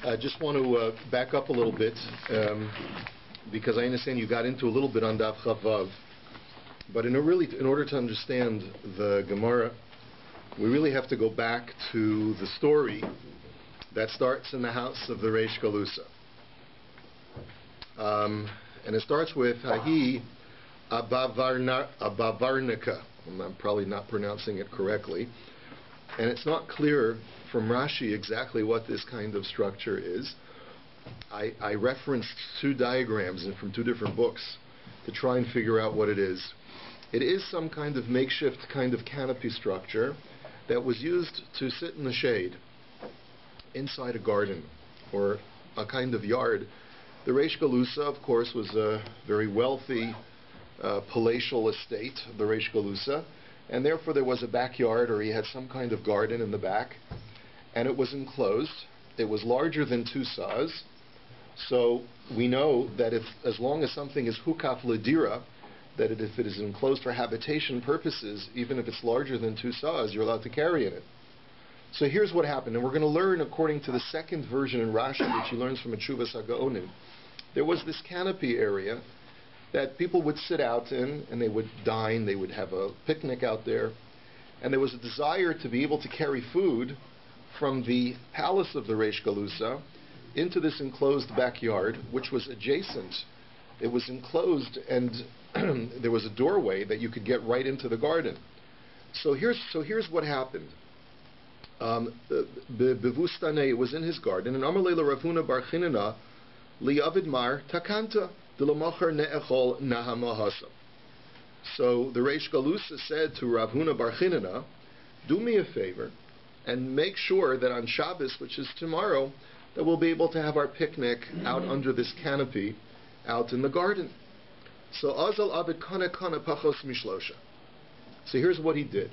I just want to back up a little bit because I understand you got into a little bit on DAF Chavav. But in order to understand the Gemara, we really have to go back to the story that starts in the house of the Reish Galusa. And it starts with Hahi Abavarnika. I'm probably not pronouncing it correctly. And it's not clear from Rashi exactly what this kind of structure is. I referenced two diagrams from two different books to try and figure out what it is. It is some kind of makeshift kind of canopy structure that was used to sit in the shade inside a garden or a kind of yard. The Reish Galusa, of course, was a very wealthy palatial estate, the Reish Galusa, and therefore there was a backyard, or he had some kind of garden in the back, and it was enclosed. It was larger than 2 sahs, so we know that as long as something is hukaf ledira, that if it is enclosed for habitation purposes, even if it's larger than 2 sahs, you're allowed to carry in it. So here's what happened, and we're going to learn according to the second version in Rashi, which he learns from Tshuvas Hagaonim. There was this canopy area that people would sit out in, and they would dine, they would have a picnic out there, and there was a desire to be able to carry food from the palace of the Reish Galusa into this enclosed backyard, which was adjacent. It was enclosed, and there was a doorway that you could get right into the garden. So here's what happened. Bevustane was in his garden, and Amar Leila Ravuna Bar Chinana liyavid mar takanta d'lomacher ne'echol nahamahasa. So the Reish Galusa said to Ravuna Bar Chinana, do me a favor and make sure that on Shabbos, which is tomorrow, that we'll be able to have our picnic out under this canopy out in the garden. So Azal Abed Kana Kana Pachos Mishlosha. So here's what he did.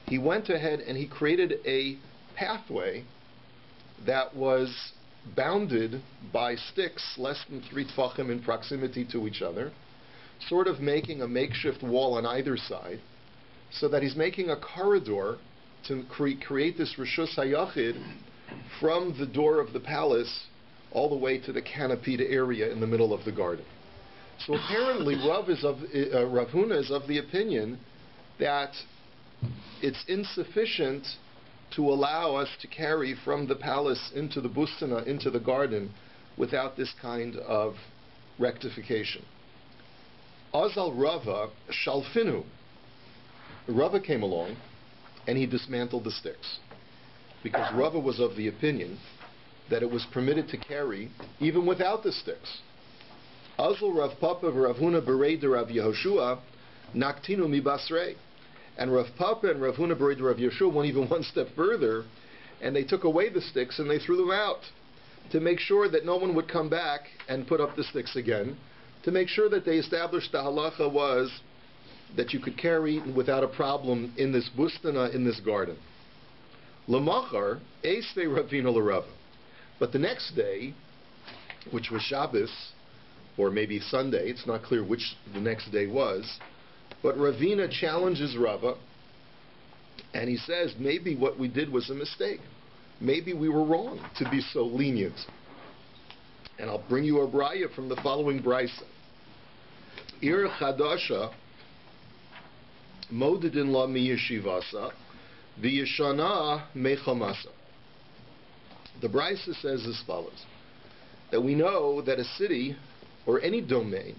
He went ahead and he created a pathway that was bounded by sticks less than 3 tfachim in proximity to each other, sort of making a makeshift wall on either side, so that he's making a corridor to create this Rishus HaYachid from the door of the palace all the way to the canopied area in the middle of the garden. So apparently Rav Huna is of the opinion that it's insufficient to allow us to carry from the palace into the bustana, into the garden, without this kind of rectification. Azal Rava Shalfinu. Rava came along and he dismantled the sticks, because Rava was of the opinion that it was permitted to carry even without the sticks. Azal Rav Papa Rav Huna Berei de Rav Yehoshua Naktinu mi Basrei. And Rav Papa and Rav Huna Berei de Rav Yehoshua went even one step further, and they took away the sticks and they threw them out to make sure that no one would come back and put up the sticks again, to make sure that they established the halacha was that you could carry without a problem in this bustana, in this garden. Lamachar Eistei Ravina L'Rava. But the next day, which was Shabbos, or maybe Sunday, it's not clear which the next day was, but Ravina challenges Rava, and he says, maybe what we did was a mistake. Maybe we were wrong to be so lenient. And I'll bring you a braya from the following brisa. Ir chadasha modedin la miyashivasa v'yashana mechamasa. The brisa says as follows, that we know that a city or any domain,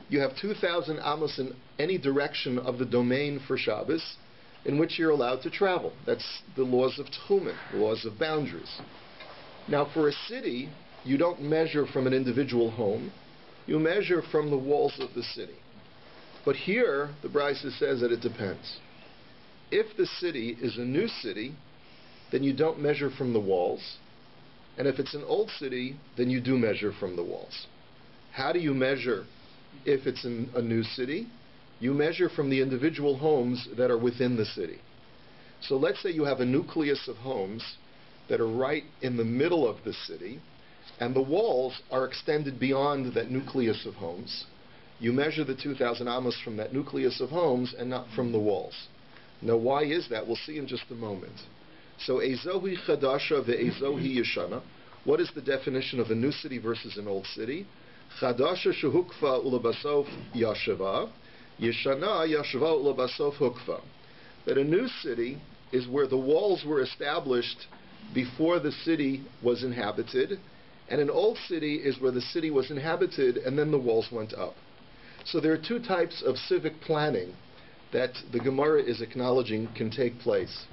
you have 2,000 amos in any direction of the domain for Shabbos in which you're allowed to travel. That's the laws of Tchumen, the laws of boundaries. Now for a city, you don't measure from an individual home, you measure from the walls of the city. But here, the Brisa says that it depends. If the city is a new city, then you don't measure from the walls. And if it's an old city, then you do measure from the walls. How do you measure if it's in a new city? You measure from the individual homes that are within the city. So let's say you have a nucleus of homes that are right in the middle of the city, and the walls are extended beyond that nucleus of homes. You measure the 2,000 amos from that nucleus of homes and not from the walls. Now why is that? We'll see in just a moment. So Ezohi Chadasha ve'Ezohi Yeshana. What is the definition of a new city versus an old city? Chadasha shehukfa ulebasof yashava, yeshana yashava ulebasof hukfa. That a new city is where the walls were established before the city was inhabited, and an old city is where the city was inhabited and then the walls went up. So there are two types of civic planning that the Gemara is acknowledging can take place.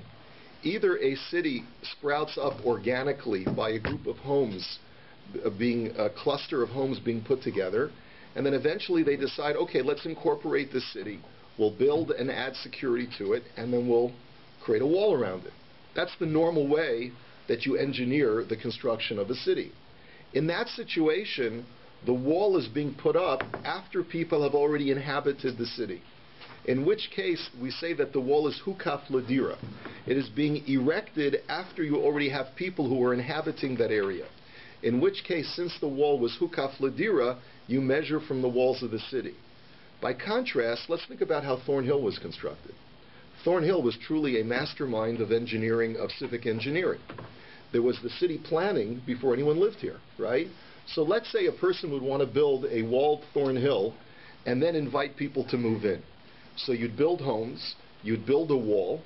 Either a city sprouts up organically by a group of homes, being a cluster of homes being put together, and then eventually they decide, okay, let's incorporate this city, we'll build and add security to it, and then we'll create a wall around it. That's the normal way that you engineer the construction of a city. In that situation, the wall is being put up after people have already inhabited the city. In which case, we say that the wall is hukaf ladira. It is being erected after you already have people who are inhabiting that area. In which case, since the wall was hukaf ladira, you measure from the walls of the city. By contrast, let's think about how Thornhill was constructed. Thornhill was truly a mastermind of engineering, of civic engineering. There was the city planning before anyone lived here, right? So let's say a person would want to build a walled Thornhill and then invite people to move in. So you'd build homes, you'd build a wall,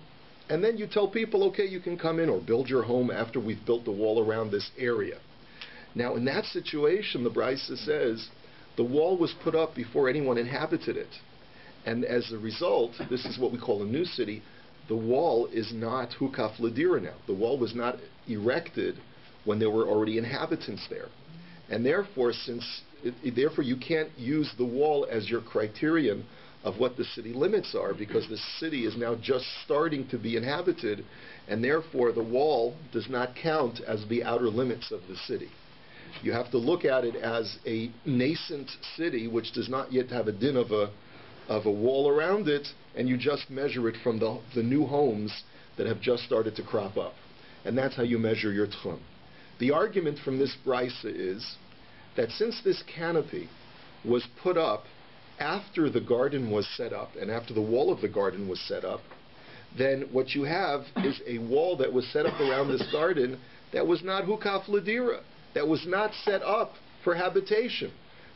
and then you tell people, okay, you can come in or build your home after we've built the wall around this area. Now, in that situation, the Brisa says, the wall was put up before anyone inhabited it. And as a result, this is what we call a new city, the wall is not hukaf ladira now. The wall was not erected when there were already inhabitants there. And therefore, therefore you can't use the wall as your criterion of what the city limits are, because the city is now just starting to be inhabited, and therefore the wall does not count as the outer limits of the city. You have to look at it as a nascent city which does not yet have a din of a wall around it, and you just measure it from the new homes that have just started to crop up. And that's how you measure your tchum. The argument from this brisa is that since this canopy was put up after the garden was set up, and after the wall of the garden was set up, then what you have is a wall that was set up around this garden that was not hukaf ladira, that was not set up for habitation.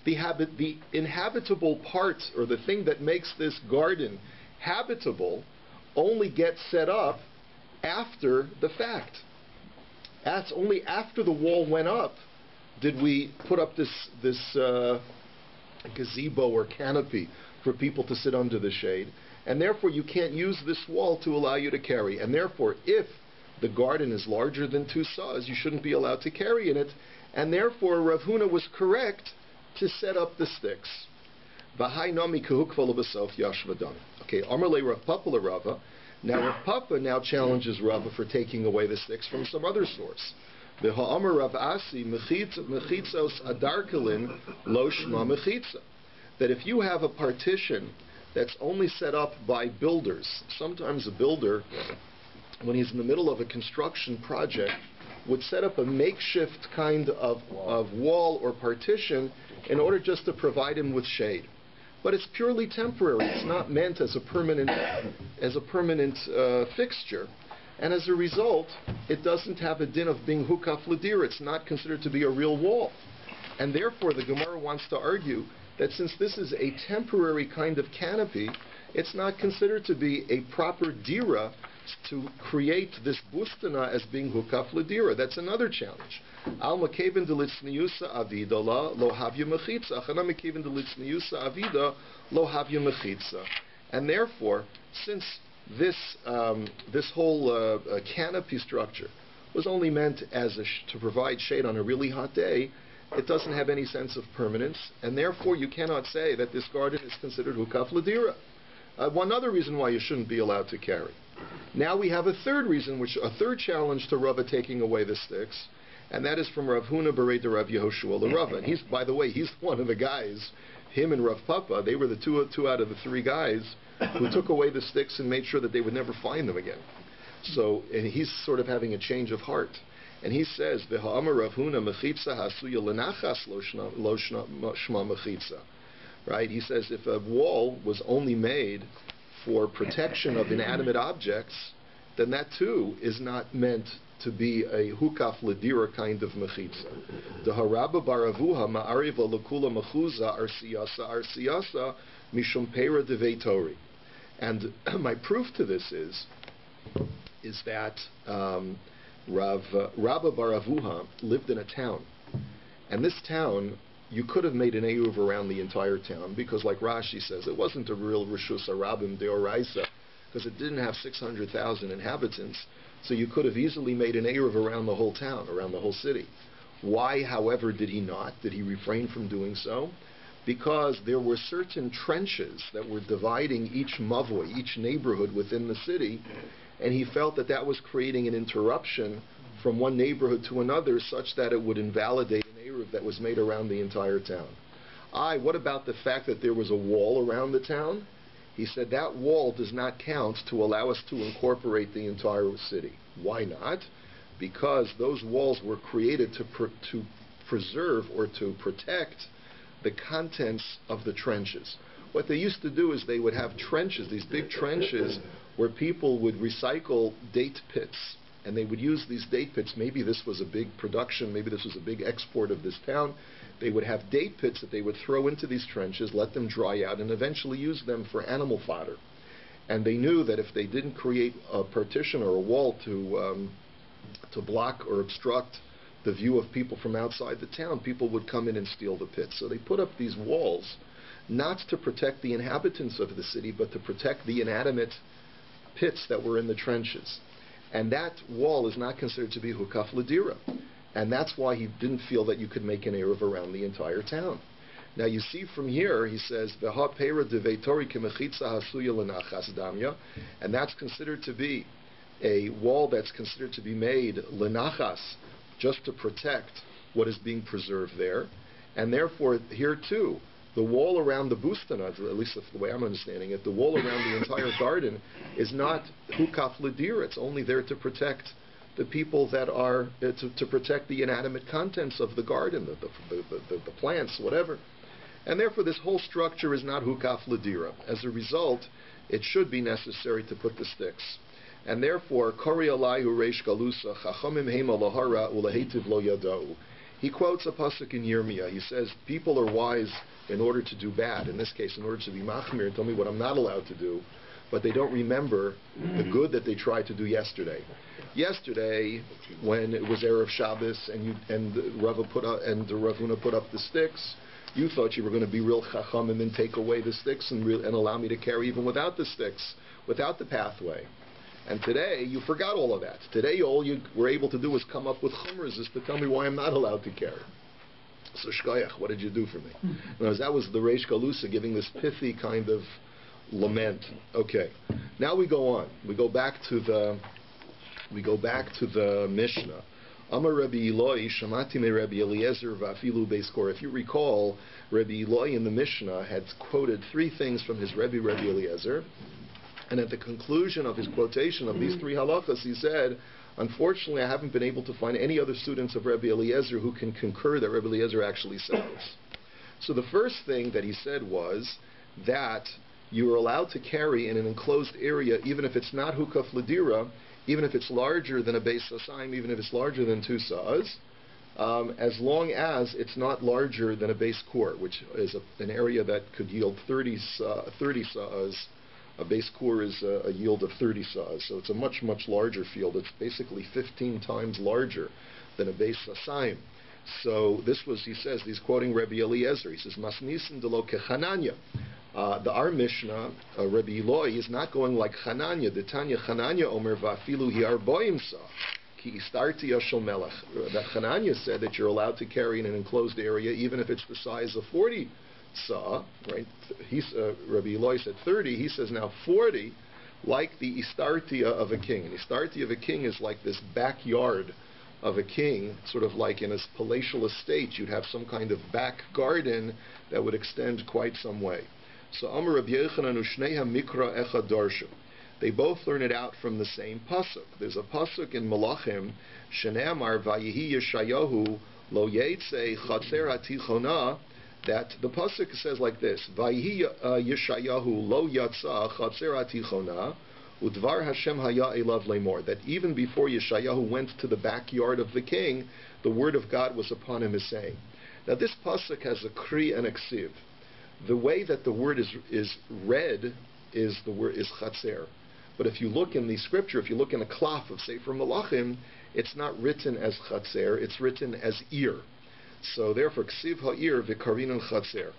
The inhabitable part, or the thing that makes this garden habitable, only gets set up after the fact. That's only after the wall went up did we put up this gazebo or canopy for people to sit under the shade, and therefore you can't use this wall to allow you to carry. And therefore, if the garden is larger than 2 saws, you shouldn't be allowed to carry in it, and therefore Rav Huna was correct to set up the sticks. Okay, Amarle Rav Papa Rava. Now Rav Papa now challenges Rava for taking away the sticks from some other source. The Ha'amar Rav Asi mechitzos adarkalin lo shma mechitza. That if you have a partition that's only set up by builders, sometimes a builder, when he's in the middle of a construction project, would set up a makeshift kind of wall or partition in order just to provide him with shade. But it's purely temporary. It's not meant as a permanent fixture. And as a result, it doesn't have a din of being hukaf ladira. It's not considered to be a real wall. And therefore, the Gemara wants to argue that since this is a temporary kind of canopy, it's not considered to be a proper dira to create this bustana as being hukaf ladira. That's another challenge. Al makeven delitzniusa avida lo havya mechitza. Achana makeven delitzniusa avida lo havya mechitza. And therefore, since this whole canopy structure was only meant as to provide shade on a really hot day, it doesn't have any sense of permanence, and therefore you cannot say that this garden is considered hukaf ladira. One other reason why you shouldn't be allowed to carry. Now we have a third reason, a third challenge to Rava taking away the sticks, and that is from Rav Huna Berei de Rav Yehoshua the Rava. And by the way, he's one of the guys, him and Rav Papa, they were the two out of the 3 guys who took away the sticks and made sure that they would never find them again. So, and he's sort of having a change of heart. And he says, V'ha'amar Rav Huna mechitza hasuya lenachas lo shma mechitza. Right? He says if a wall was only made for protection of inanimate objects, then that too is not meant to be a hukaf ledira kind of mechitza. The haraba baravuha ma'ariva lekula mechuza arsiyasa mishum pera deveitori. And my proof to this is that Rabbi Baravuha lived in a town, and this town, you could have made an eruv around the entire town, because like Rashi says, it wasn't a real Rishus Arabim Deoraisa, because it didn't have 600,000 inhabitants, so you could have easily made an eruv around the whole town, around the whole city. Why, however, did he not? Did he refrain from doing so? Because there were certain trenches that were dividing each mavoi, each neighborhood within the city, and he felt that that was creating an interruption from one neighborhood to another, such that it would invalidate an eruv that was made around the entire town. What about the fact that there was a wall around the town? He said that wall does not count to allow us to incorporate the entire city. Why not? Because those walls were created to preserve or to protect the contents of the trenches. What they used to do is they would have trenches, these big trenches, where people would recycle date pits. And they would use these date pits. Maybe this was a big production, maybe this was a big export of this town. They would have date pits that they would throw into these trenches, let them dry out, and eventually use them for animal fodder. And they knew that if they didn't create a partition or a wall to block or obstruct the view of people from outside the town, people would come in and steal the pits. So they put up these walls, not to protect the inhabitants of the city, but to protect the inanimate pits that were in the trenches. And that wall is not considered to be hukaf ledira. And that's why he didn't feel that you could make an eruv around the entire town. Now you see from here, he says, V'ha pera deveitori kemechitza hasuya lenachas damya, and that's considered to be a wall that's considered to be made lenachas, just to protect what is being preserved there. And therefore, here too, the wall around the bustana, at least that's the way I'm understanding it, the wall around the entire garden is not hukaf ledira. It's only there to protect the people that are, to protect the inanimate contents of the garden, the plants, whatever. And therefore, this whole structure is not hukaf ledira. As a result, it should be necessary to put the sticks. And therefore, Kori Alayhu Reish Galusa, Chachamim Hema Lahara Ulahetiv Lo Yadau. He quotes a pasuk in Yirmiyah. He says, people are wise in order to do bad. In this case, in order to be machmir and tell me what I'm not allowed to do, but they don't remember the good that they tried to do yesterday. Yesterday, when it was Erev Shabbos and Ravuna put up the sticks, you thought you were going to be real chachamim and take away the sticks and allow me to carry even without the sticks, without the pathway. And today, you forgot all of that. Today, all you were able to do was come up with chumras, is to tell me why I'm not allowed to carry. So, shkoyach, what did you do for me? That was the Reish Galusa giving this pithy kind of lament. Okay, now we go on. We go back to the Mishnah. Amar Rabbi Eloi, Shamati me Rabbi Eliezer v'afilu beis kor. If you recall, Rabbi Eloi in the Mishnah had quoted three things from his Rabbi Eliezer. And at the conclusion of his quotation of these three halachas, he said, unfortunately, I haven't been able to find any other students of Rabbi Eliezer who can concur that Rabbi Eliezer actually said this. So the first thing that he said was that you are allowed to carry in an enclosed area, even if it's not hukaf ledira, even if it's larger than a beis sasaim, even if it's larger than 2 sa'as, as long as it's not larger than a beis kor, which is an area that could yield 30 sa'as. A base core is a yield of 30 sa'as, so it's a much, much larger field. It's basically 15 times larger than a base sasaim. So this was, he says, he's quoting Rabbi Eliezer. He says, Masnisin de lo kechananya. Our Mishnah, Rabbi Eloi, is not going like Chananya. The Tanya Chananya Omer va'afilu hi arboim sa. Ki istarti yashal melech. That Chananya said that you're allowed to carry in an enclosed area even if it's the size of 40 saw, right? Rabbi Eloi said 30. He says now 40, like the istartia of a king. An istartia of a king is like this backyard of a king, sort of like in a palatial estate. You'd have some kind of back garden that would extend quite some way. So Amar Rabbi Yochanan u'shneha mikra echad darshu. They both learn it out from the same pasuk. There's a pasuk in Malachim, Shene'amar vayihi Yeshayahu lo yetze chatzer hatichona, that the pasuk says like this: Vayihi Yeshayahu lo yatsa chatzer hatichona Udvar Hashem haya elav lemor, that even before Yeshayahu went to the backyard of the king, the word of God was upon him, as saying. Now this pasuk has a kri and a ksiv. The way that the word is read is the word is chatzer. But if you look in the scripture, if you look in the klaf of Sefer Malachim, it's not written as chatzer, it's written as ir. So therefore, ksiv ha'ir v'karinan chatzer.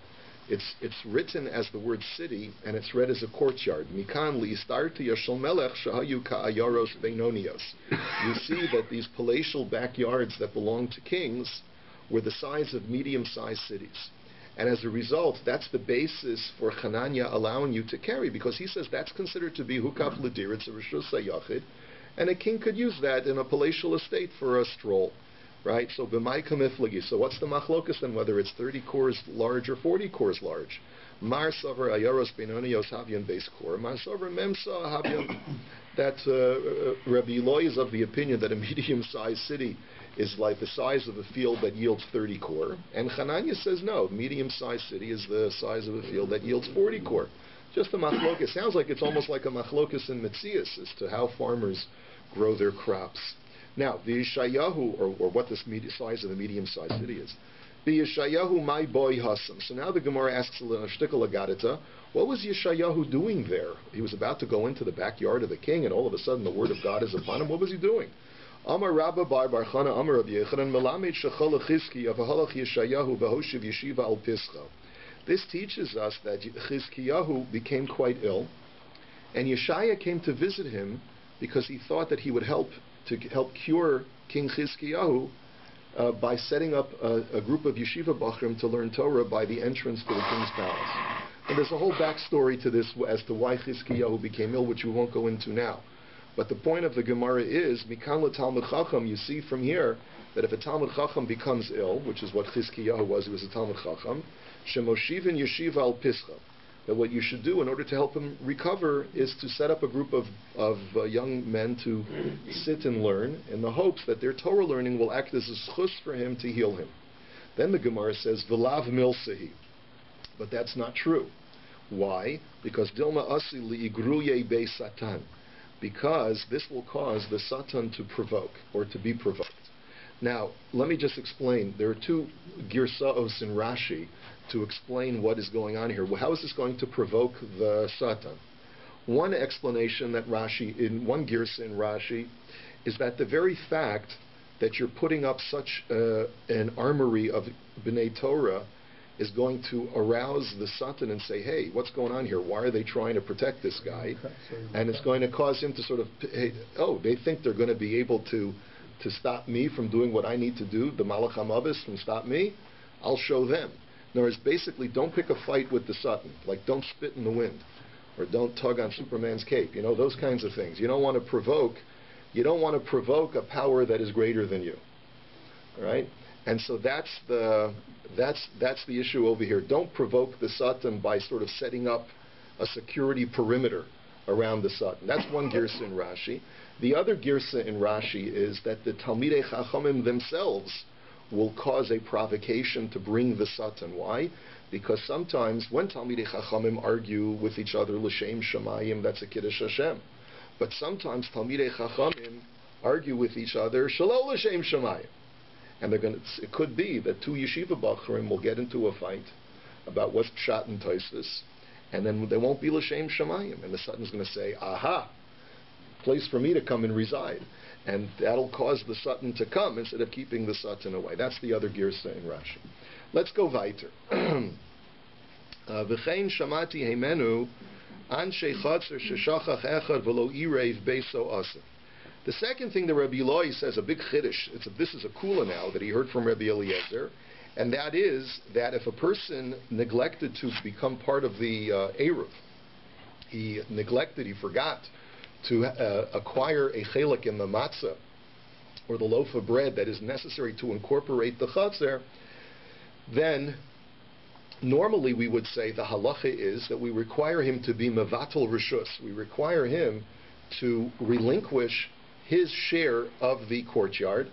It's written as the word city, and it's read as a courtyard. Mikan li'istarti yashal melech shahayu ka'ayaros beinonios. You see that these palatial backyards that belonged to kings were the size of medium-sized cities. And as a result, that's the basis for Hananya allowing you to carry, because he says that's considered to be hukaf l'dir, it's a rishus hayachid, and a king could use that in a palatial estate for a stroll. Right? So b'mai kamiflagi. So what's the machlokas then, whether it's 30 cores large or 40 cores large? Mar savar ayaros benonios havyan base core. Mar savar memsa havyan. That Rabbi Eloi is of the opinion that a medium-sized city is like the size of a field that yields 30 core. And Hananya says no, medium-sized city is the size of a field that yields 40 core. Just a machlokas. Sounds like it's almost like a machlokas in Metzias as to how farmers grow their crops. Now, the Yeshayahu, or what the size of the medium-sized city is, the Yeshayahu, my boy Hassam. So now the Gemara asks Shtikal Agadita, what was Yeshayahu doing there? He was about to go into the backyard of the king, and all of a sudden the word of God is upon him. What was he doing? Amar Rabba bar Barchana Amar Rabbi Yechanan Melamed Shechol Chizki Avahalach Yeshayahu Vahoshiv Yeshiva Al Pischa. This teaches us that Chizkiyahu became quite ill, and Yeshaya came to visit him because he thought that he would help cure King Chizkiyahu by setting up a group of yeshiva bachrim to learn Torah by the entrance to the king's palace. And there's a whole backstory to this as to why Chizkiyahu became ill, which we won't go into now. But the point of the Gemara is, Mikan l'Talmud Chacham, you see from here that if a Talmud Chacham becomes ill, which is what Chizkiyahu was, he was a Talmud Chacham, Shemoshivin Yeshiva al Pischa, that what you should do in order to help him recover is to set up a group of young men to sit and learn in the hopes that their Torah learning will act as a schus for him to heal him. Then the Gemara says, V'lav milsehi. But that's not true. Why? Because Dilma asi li'igruye be satan. Because this will cause the satan to provoke, or to be provoked. Now, let me just explain. There are two girsaos in Rashi to explain what is going on here. Well, how is this going to provoke the Satan? One explanation that Rashi, in one girsa in Rashi, is that the very fact that you're putting up such an armory of B'nai Torah is going to arouse the Satan and say, hey, what's going on here? Why are they trying to protect this guy? And it's going to cause him to sort of, hey, oh, they think they're going to be able to stop me from doing what I need to do, the Malach HaMavis from stop me, I'll show them. In other words, basically, don't pick a fight with the Satan. Like, don't spit in the wind, or don't tug on Superman's cape. You know, those kinds of things. You don't want to provoke a power that is greater than you. All right? And so that's the issue over here. Don't provoke the Satan by sort of setting up a security perimeter around the Satan. That's one girsa in Rashi. The other girsa in Rashi is that the Talmidei Chachamim themselves will cause a provocation to bring the Satan. Why? Because sometimes when Talmidei Chachamim argue with each other, L'Shem Shamayim, that's a Kiddush Hashem. But sometimes Talmidei Chachamim argue with each other, Shalom L'Shem Shamayim. And it could be that two yeshiva bachrim will get into a fight about what's pshat and toisvis, and then there won't be l'shem shamayim, and the Satan's going to say, aha, place for me to come and reside. And that'll cause the Satan to come instead of keeping the Satan away. That's the other girsa in Rashi. Let's go weiter. V'chein shamati heimenu anshe chatzer sheshachach echad v'lo ireiv beiso asif. The second thing that Rabbi Eloi says, a big chiddush, this is a kula now that he heard from Rabbi Eliezer, and that is that if a person neglected to become part of the ERU, he forgot to acquire a chelik in the matzah, or the loaf of bread that is necessary to incorporate the chatzer, then normally we would say the halacha is that we require him to be mevatel rishus. We require him to relinquish his share of the courtyard,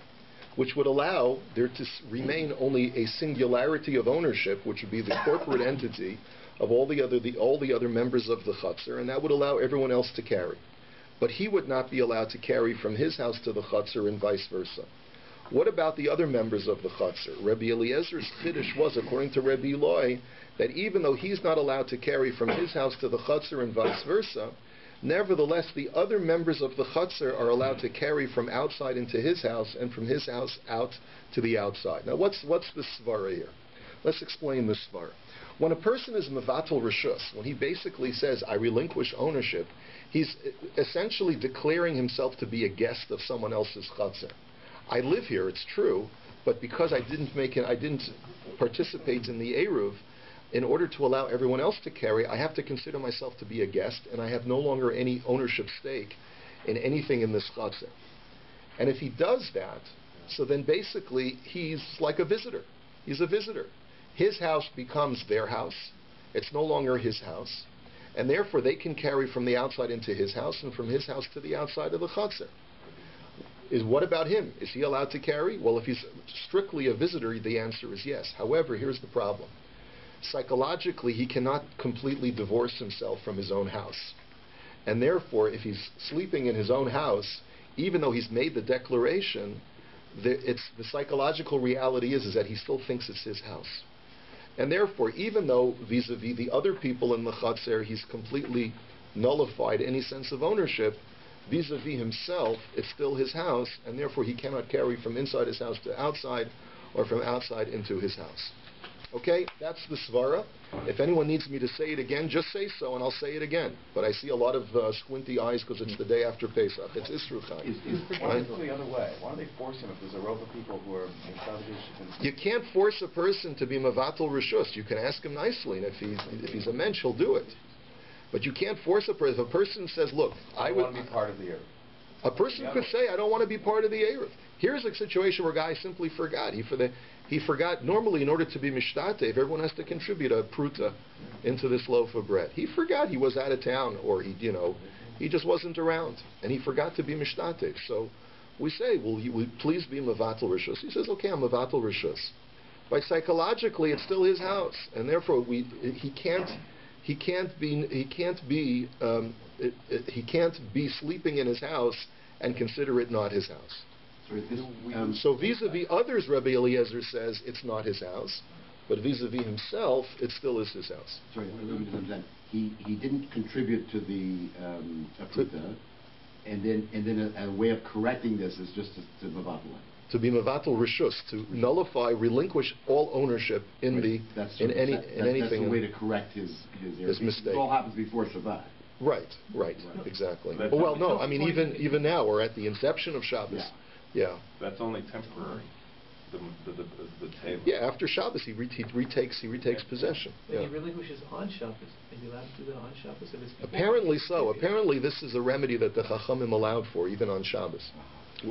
which would allow there to remain only a singularity of ownership, which would be the corporate entity of all the other members of the chutzner, and that would allow everyone else to carry. but he would not be allowed to carry from his house to the chutzner and vice versa. What about the other members of the chutzner? Rabbi Eliezer's chiddush was, according to Rabbi Eloi, that even though he's not allowed to carry from his house to the chutzner and vice versa, nevertheless the other members of the chutzner are allowed to carry from outside into his house and from his house out to the outside. Now what's the svara here? Let's explain the svara. When a person is mevatel reshus, when he basically says, I relinquish ownership, he's essentially declaring himself to be a guest of someone else's chutzner. I live here, it's true, but because I didn't participate in the ERU, in order to allow everyone else to carry, I have to consider myself to be a guest, and I have no longer any ownership stake in anything in this chutzner. And if he does that, so then basically he's like a visitor. He's a visitor. His house becomes their house. It's no longer his house. And therefore they can carry from the outside into his house and from his house to the outside of the chutzner. What about him? Is he allowed to carry? Well, if he's strictly a visitor, the answer is yes. However, here's the problem. Psychologically, he cannot completely divorce himself from his own house. And therefore, if he's sleeping in his own house, even though he's made the declaration, the psychological reality is that he still thinks it's his house. And therefore, even though vis-a-vis the other people in the chutzner, he's completely nullified any sense of ownership, vis-a-vis himself, it's still his house, and therefore he cannot carry from inside his house to outside, or from outside into his house. Okay, that's the svara. If anyone needs me to say it again, just say so, and I'll say it again. But I see a lot of squinty eyes because it's the day after Pesach. It's Isru Chaim. Why don't they go the other way? Why don't they force him if there's a row of people who are in You can't force a person to be mevatel reshus. You can ask him nicely, and if he's a mensch, he'll do it. But you can't force a person. If a person says, look, I want to be part of the ERU. A person could say, I don't want to be part of the ERU. Here's a situation where a guy simply forgot. He forgot, normally in order to be mishtatev, everyone has to contribute a pruta into this loaf of bread. He forgot, he was out of town, or he just wasn't around, and he forgot to be mishtatev. So we say, will you please be mevatel reshus? He says, okay, I'm mevatel reshus. But psychologically, it's still his house, and therefore he can't be sleeping in his house and consider it not his house. So vis-a-vis others, Rabbi Eliezer says it's not his house, but vis-a-vis himself, it still is his house. Sorry, he didn't contribute to the Apruta, and then a way of correcting this is just to mevatel. To be mevatel reshus, to nullify, relinquish all ownership in anything. That's the way to correct his mistake. It all happens before Shabbat. Right, exactly. Well, no, I mean even now we're at the inception of Shabbos. Yeah. That's only temporary. The table. Yeah, after Shabbos he retakes possession. When he relinquishes on Shabbos, is he allowed to do that on Shabbos? Apparently so. Apparently this is a remedy that the Chachamim allowed for even on Shabbos.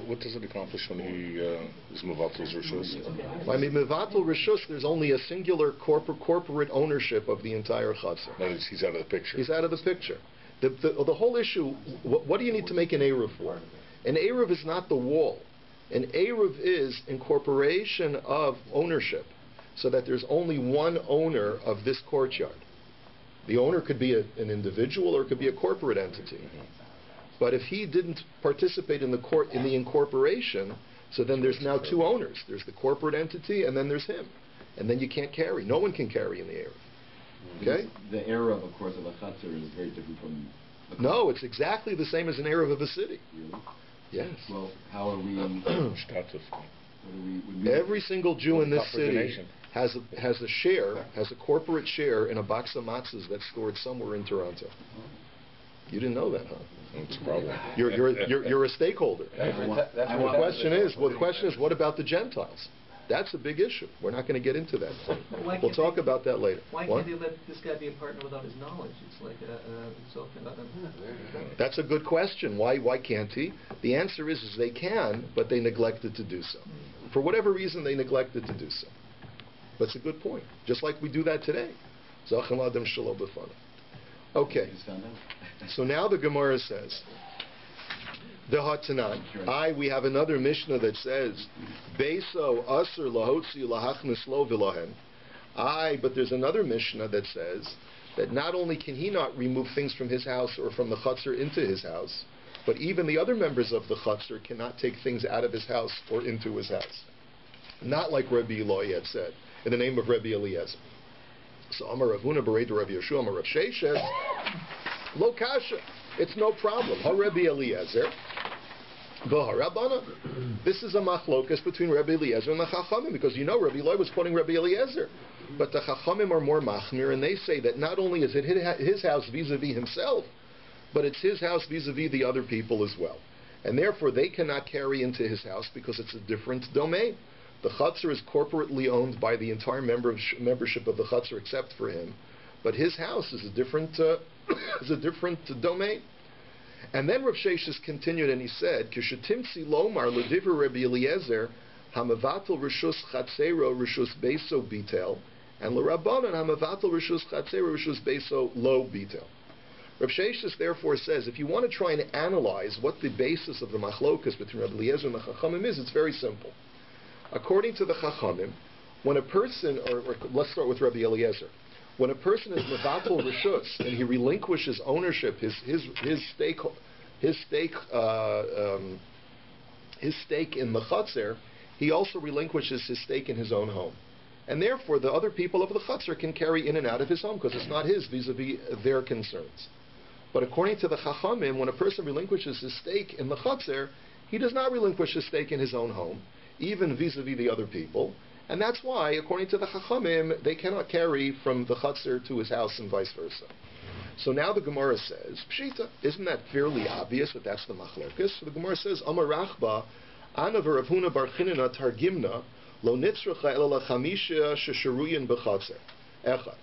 What does it accomplish when he is mevatel reshus? I mean, mevatel reshus, there's only a singular corporate ownership of the entire chutzner. He's out of the picture. He's out of the picture. The whole issue, what do you need to make an eruv for? An eruv is not the wall. An eruv is incorporation of ownership, so that there's only one owner of this courtyard. The owner could be an individual or it could be a corporate entity. But if he didn't participate in the incorporation, so then there's now two owners. There's the corporate entity, and then there's him. And then you can't carry. No one can carry in the eruv. Okay? The eruv, of course, of a chutzner is very different from... No, it's exactly the same as an eruv of a city. Really? Yes. Well, how are we... Every single Jew in this city has a corporate share in a box of matzahs that's stored somewhere in Torornto. You didn't know that, huh? That's a problem. You're a stakeholder. The question is, what about the Gentiles? That's a big issue. We're not going to get into that. We'll talk about that later. Why can't they let this guy be a partner without his knowledge? It's like That's a good question. Why can't he? The answer is they can, but they neglected to do so. For whatever reason, they neglected to do so. But it's a good point. Just like we do that today. Okay. So now the Gemara says, we have another Mishnah that says, Beiso asur lahotzi lahachnis lo v'lahen. But there's another Mishnah that says that not only can he not remove things from his house or from the chutzner into his house, But even the other members of the chutzner cannot take things out of his house or into his house. Not like Rabbi Eloi had said, in the name of Rabbi Eliezer. So Amar Rav Huna Berei to Rabbi Yeshua Amar Rav Sheshes, Lo kasha, it's no problem. Ha Rabbi Eliezer, V'harabana. This is a machlokas between Rabbi Eliezer and the Chachamim, because you know Rabbi Eloi was quoting Rabbi Eliezer. But the Chachamim are more machmir, and they say that not only is it his house vis-a-vis himself, but it's his house vis-a-vis the other people as well. And therefore they cannot carry into his house because it's a different domain. The chutzner is corporately owned by the entire membership of the chutzner except for him, but his house is a different domain. And then Rav Sheshes continued and he said, "Kishetimtzi lomar lediver Rabbi Eliezer hamavatel rishus chatzero rishus beso bitel, and l'rabbanan hamavatel rishus chatzero rishus beso lo bitel." Rav Sheshes therefore says, if you want to try and analyze what the basis of the machlokas between Rabbi Eliezer and the Chachamim is, it's very simple. According to the Chachamim, when a person, or let's start with Rabbi Eliezer, when a person is mevatel rishus and he relinquishes ownership, his stake in the chutzner, he also relinquishes his stake in his own home, and therefore the other people of the chutzner can carry in and out of his home because it's not his vis-a-vis their concerns. But according to the Chachamim, when a person relinquishes his stake in the chutzner, he does not relinquish his stake in his own home, even vis-a-vis the other people. And that's why, according to the Chachamim, they cannot carry from the chutzner to his house and vice versa. So now the Gemara says, Pshita, isn't that fairly obvious that that's the machlokas? So the Gemara says, Amar Rachba, Ana v'Rav Huna bar Chinina targimna, lo nitzracha ela lachamisha shesharuyin b'chatzer. Echad.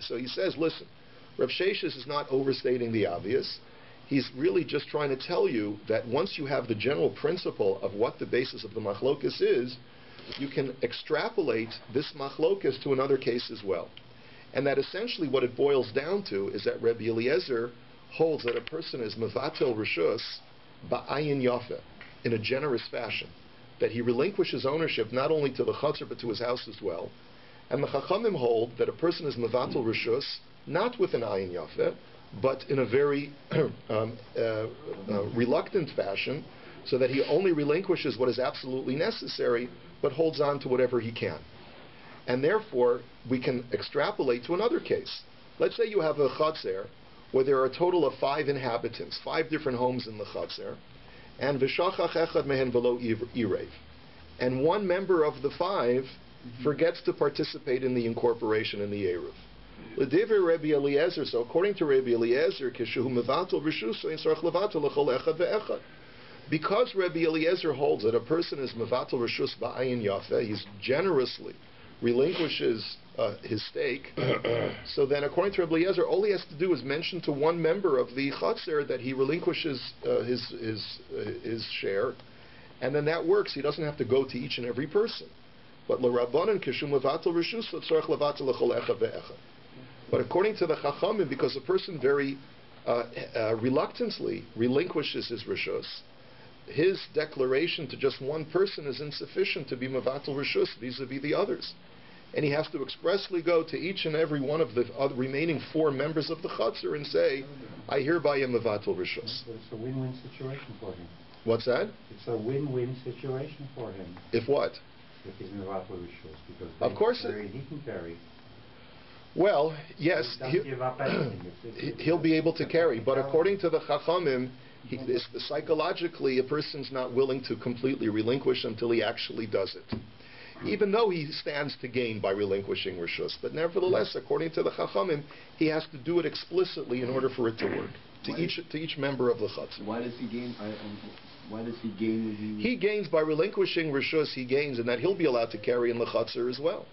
So he says, listen, Rav Sheshes is not overstating the obvious. He's really just trying to tell you that once you have the general principle of what the basis of the machlokas is, you can extrapolate this machlokas to another case as well. And that essentially what it boils down to is that Rabbi Eliezer holds that a person is mevatel rishus ba'ayin yafe, in a generous fashion, that he relinquishes ownership not only to the chutzner but to his house as well. And the Chachamim hold that a person is mevatel rishus not with an ayin yafe, but in a very reluctant fashion, so that he only relinquishes what is absolutely necessary, but holds on to whatever he can. And therefore, we can extrapolate to another case. Let's say you have a chutzner where there are a total of 5 inhabitants, 5 different homes in the chutzner, and v'shachach echad mehen v'lo irev. And one member of the 5 forgets to participate in the incorporation in the ERU. L'divrei Rabbi Eliezer, so according to Rabbi Eliezer, kishehu mevatel rishuso ein tzarich levatel l'chol echad ve'echad. Because Rabbi Eliezer holds that a person is mevatel rishus ba'ayin yafe, he's generously relinquishes his stake, so then according to Rabbi Eliezer, all he has to do is mention to one member of the chutzner that he relinquishes his share, and then that works. He doesn't have to go to each and every person. But l'rabbanan kishum mevatel rishus tzarich levatel l'chol echad ve'echad. But according to the Chachamim, because a person very reluctantly relinquishes his rishus, his declaration to just one person is insufficient to be mevatel rishus vis-a-vis the others. And he has to expressly go to each and every one of the remaining 4 members of the chutzner and say, I hereby am mevatel rishus. It's a win-win situation for him. What's that? It's a win-win situation for him. If what? If he's mevatel rishus, because of course he can carry. Well, yes, he'll be able to carry, but according to the Chachamim, psychologically, a person's not willing to completely relinquish until he actually does it, even though he stands to gain by relinquishing rishus. But nevertheless, according to the Chachamim, he has to do it explicitly in order for it to work to each member of the chutzner. Why does he gain? Why does he gain when he gains by relinquishing rishus? He gains in that he'll be allowed to carry in the chutzner as well,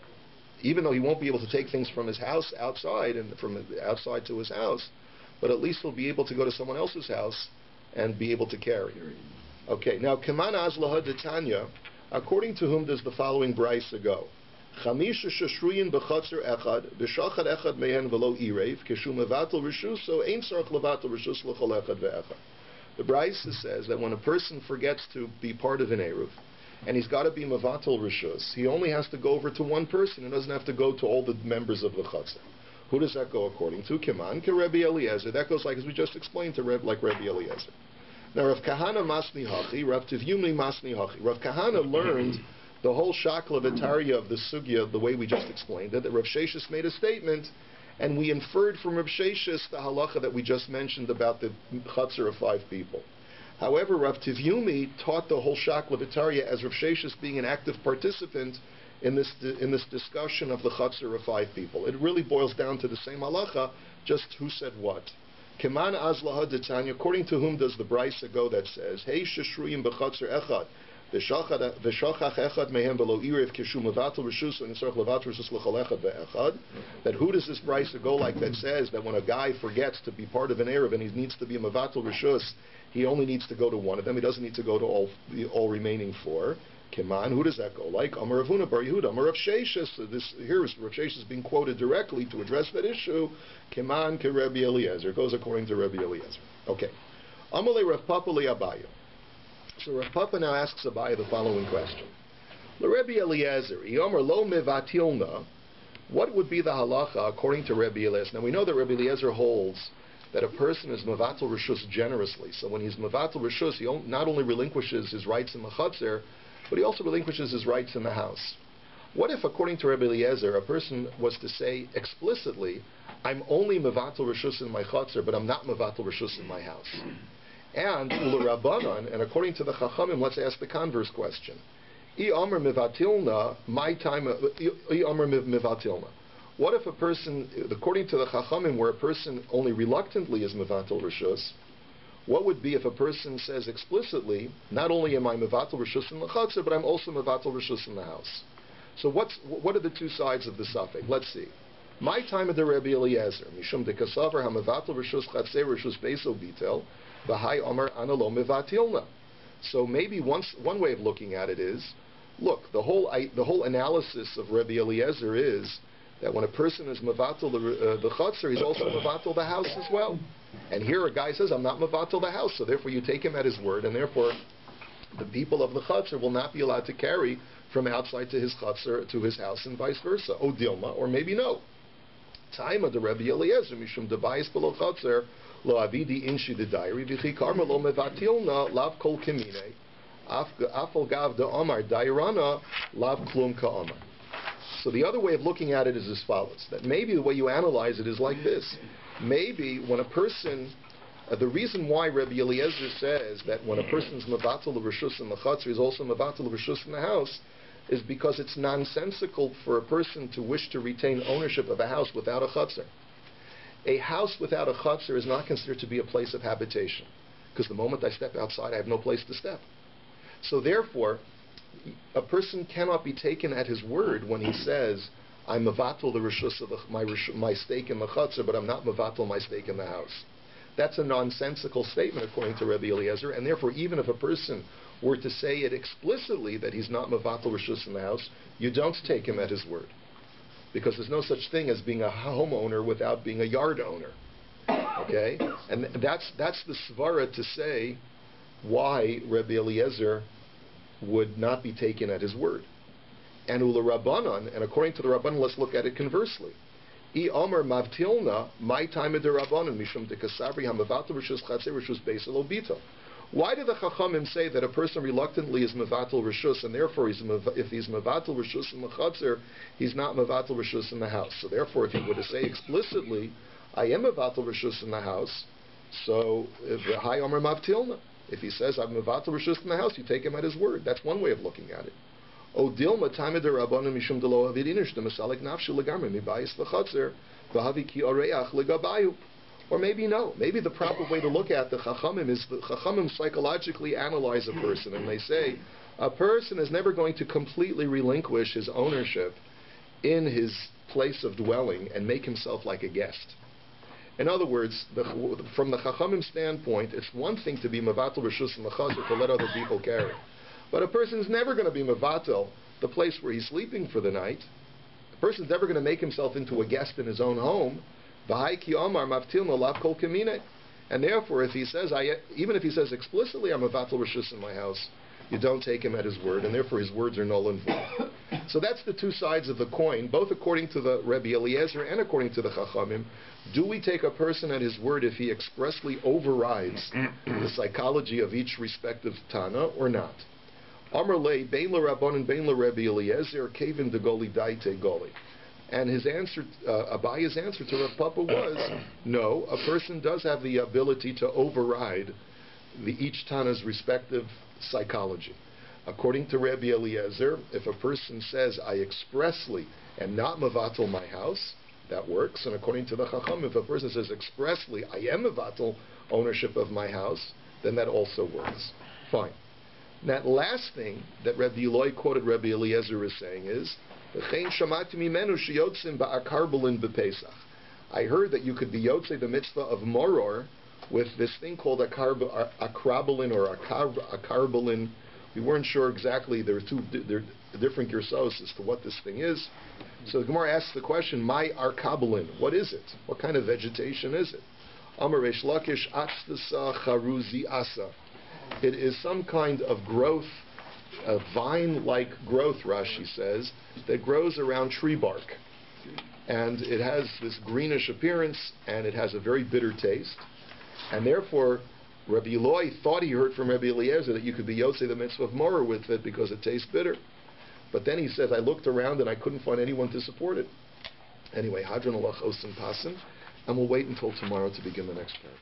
even though he won't be able to take things from his house outside and from outside to his house, but at least he'll be able to go to someone else's house and be able to carry. Okay, now, Keman Azlaha Detanya, according to whom does the following brisa go? Chamisha shashruyin b'chatzer echad, b'shachad echad mehen v'lo irev, kishu mevatel rishus, so ein tzarich levatel rishus l'chol echad ve'echad. The brisa says that when a person forgets to be part of an eruv, and he's got to be mevatel rishus, he only has to go over to one person, and doesn't have to go to all the members of the chutzner. Who does that go according to? Keman, ke Rabbi Eliezer. That goes like, as we just explained, to like Rabbi Eliezer. Now Rav Kahana Masni Hachi, Rav Tivyumi Masni Hachi. Rav Kahana learned the whole Shakla V'Tarya of the Sugya the way we just explained it, that Rav Sheshis made a statement, and we inferred from Rav Sheshis the halacha that we just mentioned about the Chatzar of 5 people. However, Rav Tivyumi taught the whole Shakla V'Tarya as Rav Sheshis being an active participant in this discussion of the Chatzar of 5 people. It really boils down to the same halacha, just who said what. Keman azlaha detanya, according to whom does the Brisa go that says, Hey sheshruyim b'chatzar echad, v'shachach echad mehem v'lo iriv kishu mevatel rishus and tzarich levatel rishus l'chol echad ve'echad. That who does this Brisa go like that says that when a guy forgets to be part of an erev and he needs to be a mevatel rishus, he only needs to go to one of them. He doesn't need to go to all remaining 4. Keman, who does that go like? Amar Rav Huna bar Yehuda, Amar Rav Sheshis. So this here is Rav Sheshis being quoted directly to address that issue. Keman ke Rabbi Eliezer. It goes according to Rabbi Eliezer. Okay. Amalei Rav Papa li Abaye. So Rav Papa now asks Abaye the following question: Rabbi Eliezer, Yomer lo mevatilna. What would be the halacha according to Rabbi Eliezer? Now we know that Rabbi Eliezer holds that a person is mevatel rishus generously. So when he's mevatel rishus, he not only relinquishes his rights in the chatzir, but he also relinquishes his rights in the house. What if, according to Rabbi Eliezer, a person was to say explicitly, I'm only mevatel rishus in my chatzir, but I'm not mevatel rishus in my house? And ula and according to the Chachamim, let's ask the converse question. I amar mevatilna, my time. I amar mevatilna. What if a person, according to the Chachamim, where a person only reluctantly is mevatel rishus? What would be if a person says explicitly, not only am I mevatel rishus in the chatzir, but I'm also mevatel rishus in the house? So what are the two sides of the suffix? Let's see. My time of the Rabbi Eliezer, mishum de kasaver ha-mevatel rishus chatzir rishus beiso bitel, v'hai omer analo mevatilna. So maybe one way of looking at it is, look, the whole analysis of Rabbi Eliezer is that when a person is mevatel the chatzir, he's also mevatel the house as well. And here a guy says, I'm not mevatel the house, so therefore you take him at his word, and therefore the people of the chatzir will not be allowed to carry from outside to his chatzir to his house and vice versa. O dilma, or maybe no. Time of the Rabbi Eliezer, mishum debayis below chatzir, lo avidi inshi de diary, v'chi karma lo mevatilna, lav kol kemine, afal gav de omar dairana, lav klum ka omar. So the other way of looking at it is as follows, that maybe the way you analyze it is like this. Maybe when a person, the reason why Rabbi Eliezer says that when a person's mevatel rishus in the chatzir is also mevatel rishus in the house, is because it's nonsensical for a person to wish to retain ownership of a house without a chatzir. A house without a chatzir is not considered to be a place of habitation, because the moment I step outside, I have no place to step. So therefore, a person cannot be taken at his word when he says, I'm mevatel the rishus of my stake in the chatzir, but I'm not mevatel my stake in the house. That's a nonsensical statement according to Rabbi Eliezer, and therefore even if a person were to say it explicitly that he's not mevatel rishus in the house, you don't take him at his word. Because there's no such thing as being a homeowner without being a yard owner. Okay? And that's the svara to say why Rabbi Eliezer would not be taken at his word. And ula Rabbanan, and according to the Rabbanan, let's look at it conversely. I Omer Mavtilna, my time of the Rabbanan, Mishum de Kasabri, Hamavatel Rishus Chatzir Rishus Beisel Obito. Why do the Chachamim say that a person reluctantly is Mevatel Rishus, and therefore if he's Mevatel Rishus in the Chatzir, he's not Mevatel Rishus in the house? So therefore, if he were to say explicitly, I am Mevatel Rishus in the house, so Hi Omer Mavtilna. If he says, I'm mevatel rishus in the house, you take him at his word. That's one way of looking at it. O dilma time of the rabbanim mishum delo avidinish the masalik nafshu legamri mibayis v'chatzir v'havi ki oreach legabayu. Or maybe no. Maybe the proper way to look at the chachamim is the chachamim psychologically analyze a person, and they say a person is never going to completely relinquish his ownership in his place of dwelling and make himself like a guest. In other words, from the Chachamim standpoint, it's one thing to be mevatel rishus in the chatzir to let other people carry. But a person's never going to be mevatel the place where he's sleeping for the night. A person's never going to make himself into a guest in his own home. V'hai ki omar mavtilna lav kol kamine. And therefore, if he says, even if he says explicitly, I'm mevatel rishus in my house, you don't take him at his word, and therefore his words are null and void. So that's the two sides of the coin, both according to the Rabbi Eliezer and according to the Chachamim. Do we take a person at his word if he expressly overrides the psychology of each respective Tana or not? Amar lei, bein l'Rabbanan, bein l'Rebbe Eliezer, kevin de goli daite goli. And his answer, Abaya's answer to Rav Papa was, no, a person does have the ability to override each Tana's respective psychology. According to Rabbi Eliezer, if a person says, I expressly am not mevatel my house, that works. And according to the Chacham, if a person says expressly, I am mevatel ownership of my house, then that also works. Fine. That last thing that Rabbi Eloi quoted Rabbi Eliezer is saying is, I heard that you could be yotzei the mitzvah of moror with this thing called a karbalin or a karbalin. We weren't sure exactly. There are different gersos as to what this thing is. So the Gemara asks the question, my arkabalin, what is it? What kind of vegetation is it? Amar Reish Lakish atztasa charuzi asa. It is some kind of growth, a vine-like growth, Rashi says, that grows around tree bark. And it has this greenish appearance, and it has a very bitter taste. And therefore, Rabbi Eloi thought he heard from Rabbi Eliezer that you could be yotzei the mitzvah of moror with it because it tastes bitter. But then he says, I looked around and I couldn't find anyone to support it. Anyway, Hadron Alach Osin Pasin, and we'll wait until tomorrow to begin the next part.